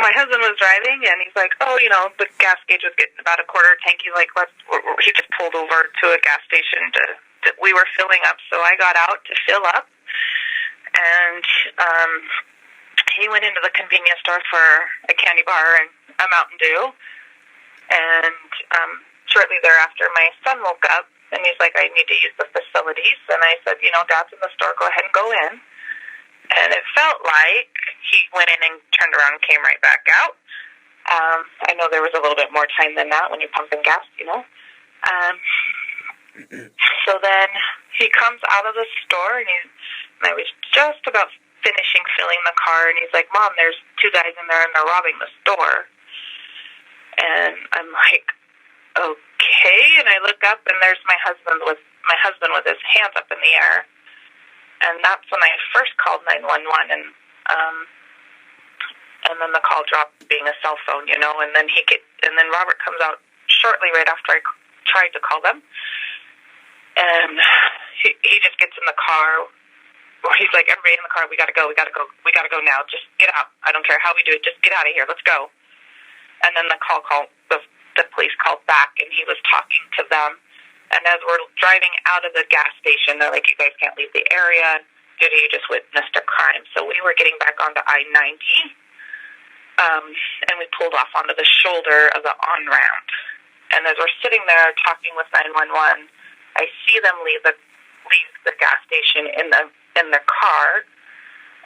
my husband was driving, and he's like, oh, the gas gauge was getting about a quarter tank. He's like, he just pulled over to a gas station we were filling up, so I got out to fill up, and he went into the convenience store for a candy bar and a Mountain Dew, and shortly thereafter, my son woke up, and he's like, I need to use the facilities, and I said, Dad's in the store, go ahead and go in. And it felt like he went in and turned around and came right back out. I know there was a little bit more time than that when you're pumping gas, So then he comes out of the store, and I was just about finishing filling the car, and he's like, Mom, there's two guys in there, and they're robbing the store. And I'm like, okay. And I look up, and there's my husband with his hands up in the air. And that's when I first called 911, and then the call dropped, being a cell phone, and then Robert comes out shortly right after I tried to call them, and he just gets in the car. He's like, everybody in the car, we gotta go now. Just get out. I don't care how we do it. Just get out of here. Let's go. And then the police called back, and he was talking to them. And as we're driving out of the gas station, they're like, you guys can't leave the area. You just witnessed a crime. So we were getting back onto I-90, and we pulled off onto the shoulder of the on-ramp. And as we're sitting there talking with 911, I see them leave the gas station in their car.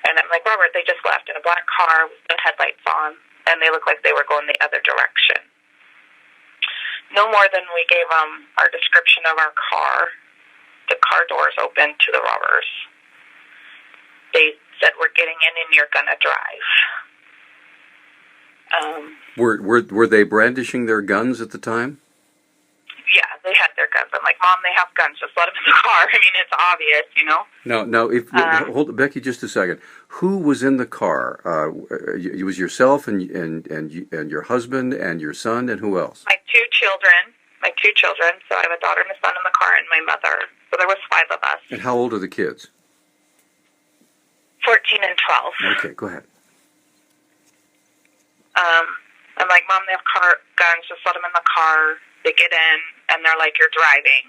And I'm like, Robert, they just left in a black car with the headlights on, and they look like they were going the other direction. No more than we gave them our description of our car. The car doors open to the robbers. They said, we're getting in and you're going to drive. Were they brandishing their guns at the time? Yeah, they had their guns. I'm like, Mom, they have guns. Just let them in the car. I mean, it's obvious, No. Hold, Becky, just a second. Who was in the car? It was yourself and your husband and your son, and who else? My two children. So I have a daughter and a son in the car, and my mother. So there was 5 of us. And how old are the kids? 14 and 12. Okay, go ahead. I'm like, Mom, they have guns. Just let them in the car. They get in, and they're like, you're driving.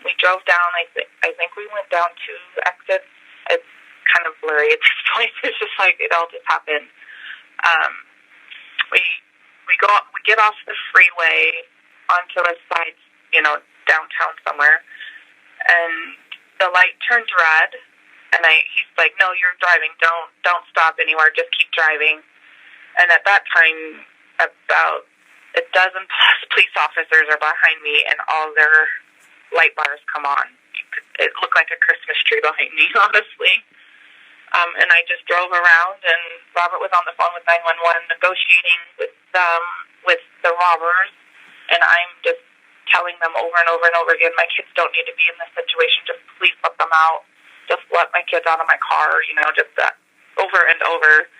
We drove down. I think we went down 2 exits. It's kind of blurry at this point. It's just like it all just happened. We get off the freeway onto a side, downtown somewhere, and the light turns red. And he's like, no, you're driving. Don't stop anywhere. Just keep driving. And at that time, about a dozen plus police officers are behind me, and all their light bars come on. It looked like a Christmas tree behind me, honestly. And I just drove around, and Robert was on the phone with 911 negotiating with the robbers, and I'm just telling them over and over and over again, my kids don't need to be in this situation. Just please let them out. Just let my kids out of my car, just that over and over.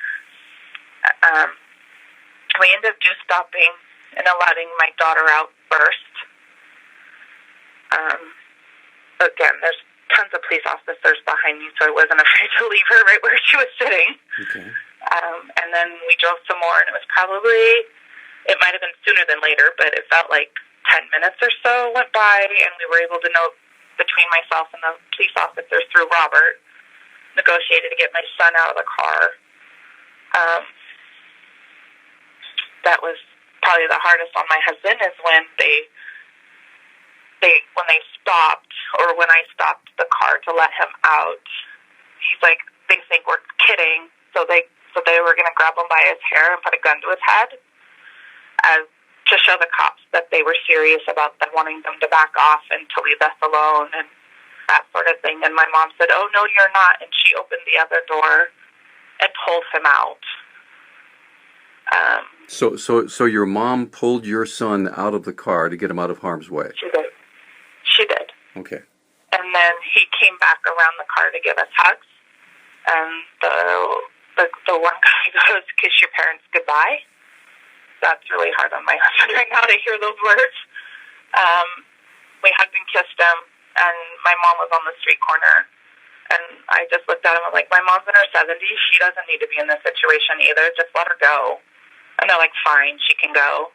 We ended up just stopping and letting my daughter out first. Again, there's tons of police officers behind me, so I wasn't afraid to leave her right where she was sitting. Okay. And then we drove some more, and it might have been sooner than later, but it felt like 10 minutes or so went by, and we were able to know between myself and the police officers through Robert, negotiated to get my son out of the car. That was probably the hardest on my husband, is when they stopped, or when I stopped the car to let him out. He's like, they think we're kidding, so they were going to grab him by his hair and put a gun to his head, to show the cops that they were serious about them wanting them to back off and to leave us alone and that sort of thing. And my mom said, oh, no, you're not. And she opened the other door and pulled him out. So your mom pulled your son out of the car to get him out of harm's way? She did. Okay. And then he came back around the car to give us hugs. And the one guy goes, kiss your parents goodbye. That's really hard on my husband right now to hear those words. We hugged and kissed him, and my mom was on the street corner, And I just looked at him. I'm like, my mom's in her 70s. She doesn't need to be in this situation either. Just let her go. And they're like, fine, she can go.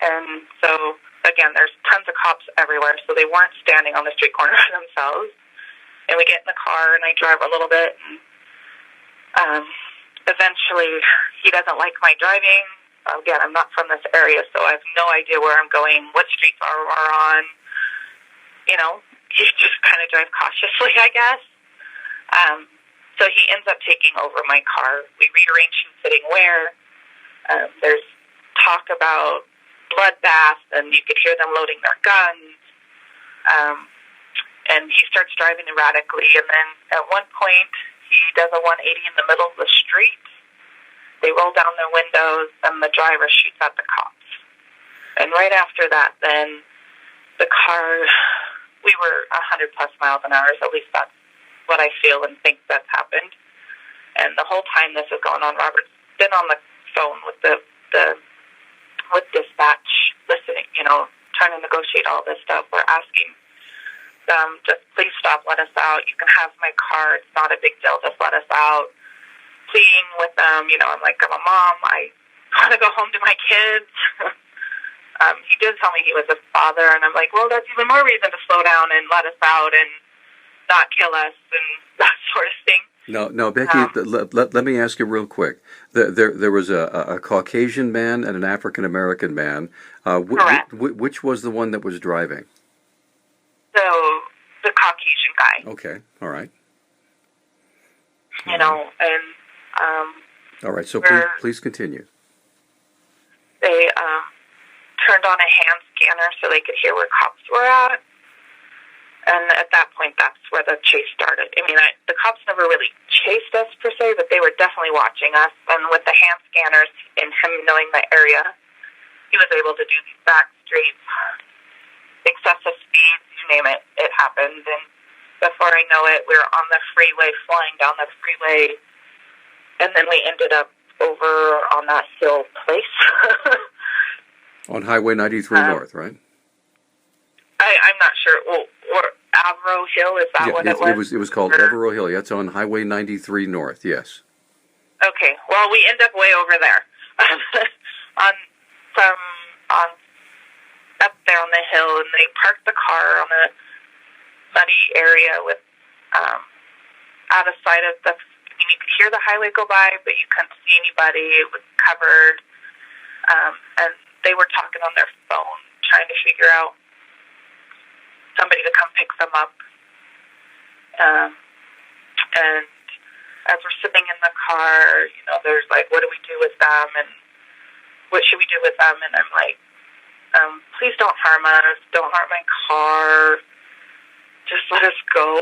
And so, again, there's tons of cops everywhere, so they weren't standing on the street corner themselves. And we get in the car, and I drive a little bit. And eventually, he doesn't like my driving. Again, I'm not from this area, so I have no idea where I'm going, what streets are on. You know, you just kind of drive cautiously, I guess. So he ends up taking over my car. We rearrange who's sitting where. There's talk about bloodbath, and you could hear them loading their guns. And he starts driving erratically, and then at one point he does a 180 in the middle of the street. They roll down their windows, and the driver shoots at the cops. And right after that, then the car, we were 100 plus miles an hour, so at least that's what I feel and think that's happened. And the whole time this is going on, Robert's been on the phone with with dispatch, listening, you know, trying to negotiate all this stuff. We're asking them, just please stop, let us out. You can have my car. It's not a big deal. Just let us out. Pleading with them, you know, I'm like, I'm a mom. I want to go home to my kids. He did tell me he was a father, and I'm like, well, that's even more reason to slow down and let us out and not kill us and that sort of thing. No, Becky, let me ask you real quick. There was a Caucasian man and an African-American man. Correct. Which was the one that was driving? So, the Caucasian guy. Okay, all right. You know, and... all right, so please continue. They turned on a hand scanner so they could hear where cops were at. And at that point, that's where the chase started. I mean, the cops never really chased us, per se, but they were definitely watching us. And with the hand scanners and him knowing the area, he was able to do these back streets, excessive speeds, you name it, it happened. And before I know it, we were on the freeway, flying down the freeway, and then we ended up over on that hill place. On Highway 93 North, right? I'm not sure. Well, or Avro Hill, is that what it was? It was called Avro Hill. Yeah, it's on Highway 93 North, yes. Okay, well, we end up way over there. Up there on the hill, and they parked the car on a muddy area with, out of sight of the, I mean, you could hear the highway go by, but you couldn't see anybody. It was covered, and they were talking on their phone, trying to figure out somebody to come pick them up. And as we're sitting in the car, you know, there's like, what do we do with them? And what should we do with them? And I'm like, please don't harm us. Don't harm my car. Just let us go.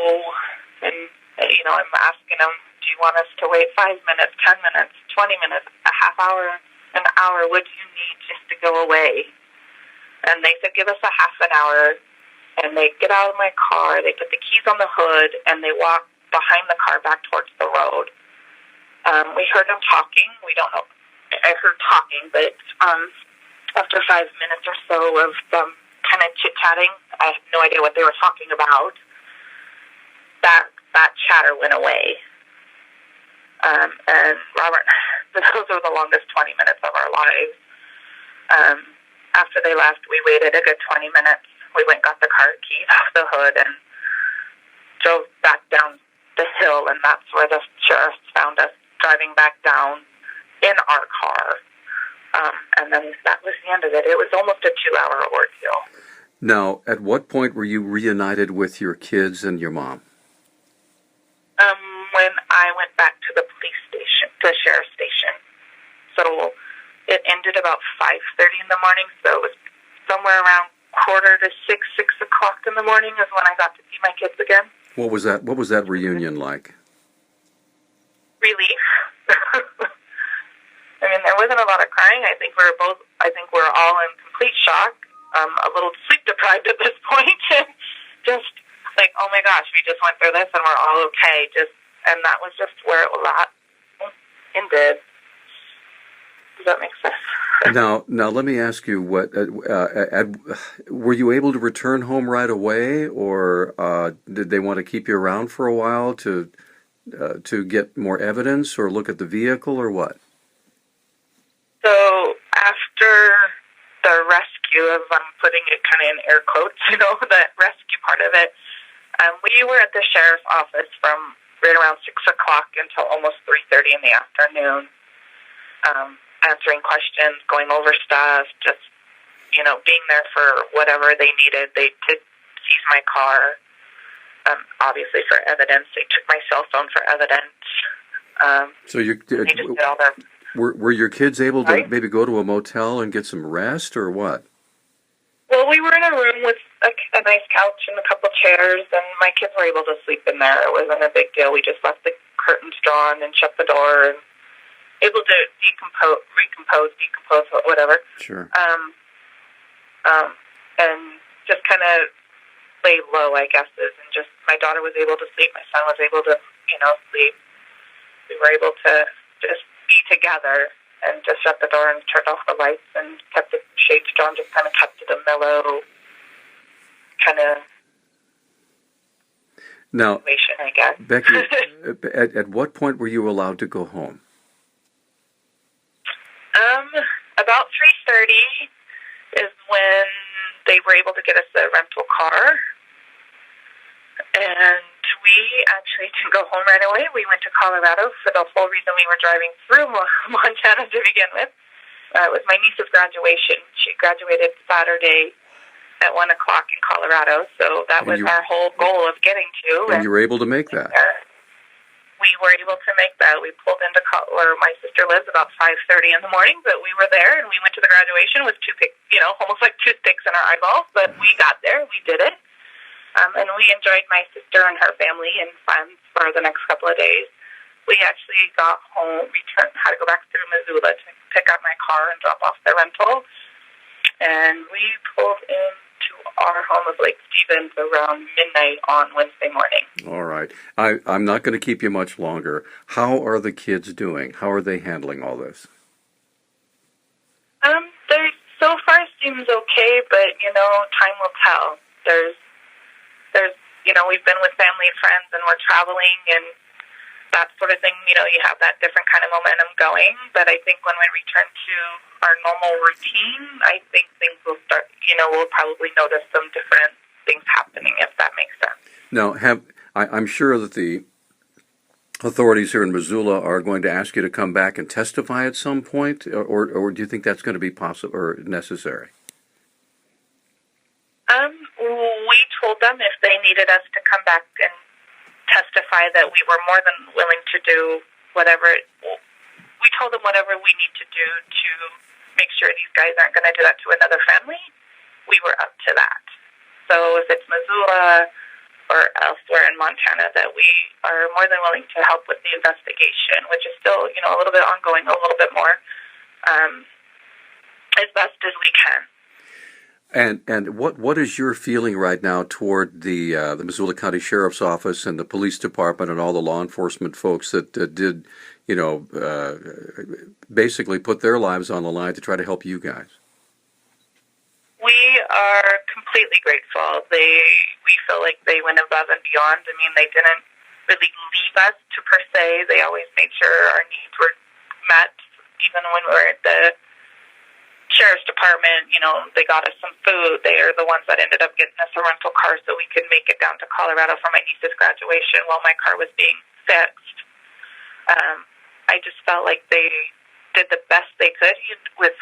And, you know, I'm asking them, do you want us to wait 5 minutes, 10 minutes, 20 minutes, a half hour, an hour? What do you need just to go away? And they said, give us a half an hour. And they get out of my car, they put the keys on the hood, and they walk behind the car back towards the road. We heard them talking. We don't know. I heard talking, but after 5 minutes or so of them kind of chit-chatting, I have no idea what they were talking about, that chatter went away. And Robert, those were the longest 20 minutes of our lives. After they left, we waited a good 20 minutes. We went and got the car keys off the hood and drove back down the hill, and that's where the sheriff found us driving back down in our car. And then that was the end of it. It was almost a 2-hour ordeal. Now, at what point were you reunited with your kids and your mom? When I went back to the police station, the sheriff's station. So it ended about 5:30 in the morning, so it was somewhere around 5:45, 6 o'clock in the morning is when I got to see my kids again. What was that reunion like? Relief. I mean, there wasn't a lot of crying. I think we're all in complete shock, a little sleep deprived at this point. Just like, oh my gosh, we just went through this and we're all okay. And that was just where it ended. Does that make sense? Now, let me ask you: were you able to return home right away, or did they want to keep you around for a while to get more evidence or look at the vehicle, or what? So after the rescue, of I'm putting it kind of in air quotes, the rescue part of it, we were at the sheriff's office from right around 6 o'clock until almost 3:30 in the afternoon, answering questions, going over stuff, just, being there for whatever they needed. They did seize my car, obviously for evidence. They took my cell phone for evidence. So they just did all their... Were your kids able to Sorry? maybe go to a motel and get some rest, or what? Well, we were in a room with a nice couch and a couple chairs, and my kids were able to sleep in there. It wasn't a big deal. We just left the curtains drawn and shut the door, and able to decompose, whatever. Sure. And just kind of lay low, I guess, and just my daughter was able to sleep. My son was able to, sleep. We were able to just be together and just shut the door and turned off the lights and kept the shades drawn, just kind of kept it a mellow kind of situation, I guess. Becky, at what point were you allowed to go home? About 3:30 is when they were able to get us a rental car. And we actually didn't go home right away. We went to Colorado for the whole reason we were driving through Montana to begin with. It was my niece's graduation. She graduated Saturday at 1 o'clock in Colorado, so that was our whole goal of getting to. And you were able to make that. We were able to make that. We pulled into where my sister lives about 5:30 in the morning, but we were there, and we went to the graduation with almost like toothpicks in our eyeballs, but we got there. We did it. And we enjoyed my sister and her family and friends for the next couple of days. We actually got home, had to go back through Missoula to pick up my car and drop off the rental. And we pulled into our home of Lake Stevens around midnight on Wednesday morning. All right. I'm not going to keep you much longer. How are the kids doing? How are they handling all this? They so far seems okay, but, time will tell. There's we've been with family and friends, and we're traveling, and that sort of thing, you have that different kind of momentum going. But I think when we return to our normal routine, I think things will start, we'll probably notice some different things happening, if that makes sense. Now, I'm sure that the authorities here in Missoula are going to ask you to come back and testify at some point, or do you think that's going to be possible or necessary? We told them if they needed us to come back and testify that we were more than willing to do whatever. We told them whatever we need to do to make sure these guys aren't going to do that to another family. We were up to that. So if it's Missoula or elsewhere in Montana, that we are more than willing to help with the investigation, which is still, a little bit ongoing, a little bit more, as best as we can. And what is your feeling right now toward the Missoula County Sheriff's Office and the police department and all the law enforcement folks that did, basically put their lives on the line to try to help you guys? We are completely grateful. We feel like they went above and beyond. I mean, they didn't really leave us to per se. They always made sure our needs were met, even when we were at the Sheriff's Department. They got us some food. They are the ones that ended up getting us a rental car so we could make it down to Colorado for my niece's graduation while my car was being fixed. I just felt like they did the best they could with,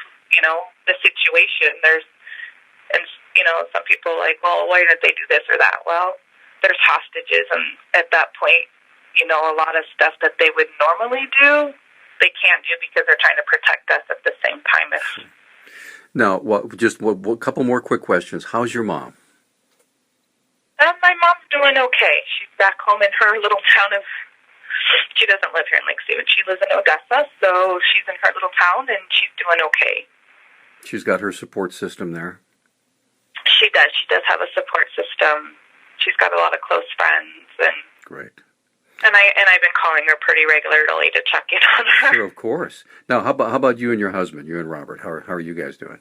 the situation. Some people are like, well, why didn't they do this or that? Well, there's hostages, and at that point, a lot of stuff that they would normally do, they can't do because they're trying to protect us at the same time. Now, a couple more quick questions. How's your mom? My mom's doing okay. She's back home in her little town of... She doesn't live here in Lake Stevens. She lives in Odessa, so she's in her little town, and she's doing okay. She's got her support system there? She does. She does have a support system. She's got a lot of close friends. And great. And I've been calling her pretty regularly to check in on her. Sure, of course. Now, how about you and your husband, you and Robert? How are you guys doing?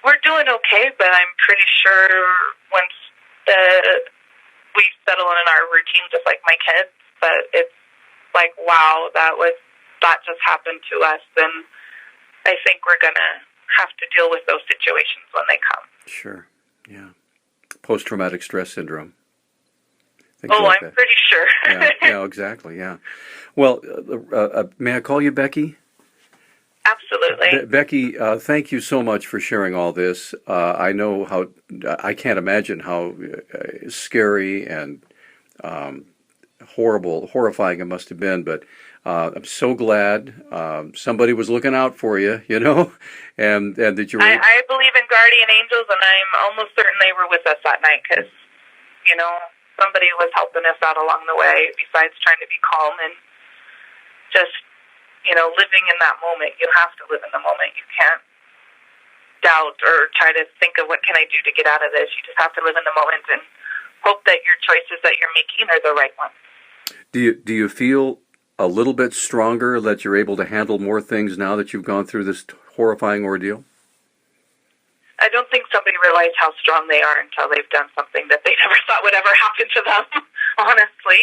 We're doing okay, but I'm pretty sure once we settle in our routine, just like my kids, but it's like, wow, that just happened to us, then I think we're gonna have to deal with those situations when they come. Sure. Yeah. Post-traumatic stress syndrome. I'm pretty sure. Yeah, exactly. Yeah. Well, may I call you Becky? Absolutely. Becky, thank you so much for sharing all this. I know I can't imagine how scary and horrifying it must have been, but I'm so glad somebody was looking out for you, and that you were... I believe in guardian angels, and I'm almost certain they were with us that night because, somebody was helping us out along the way besides trying to be calm and just... living in that moment. You have to live in the moment. You can't doubt or try to think of what can I do to get out of this. You just have to live in the moment and hope that your choices that you're making are the right ones. Do you feel a little bit stronger that you're able to handle more things now that you've gone through this horrifying ordeal? I don't think somebody realizes how strong they are until they've done something that they never thought would ever happen to them, honestly.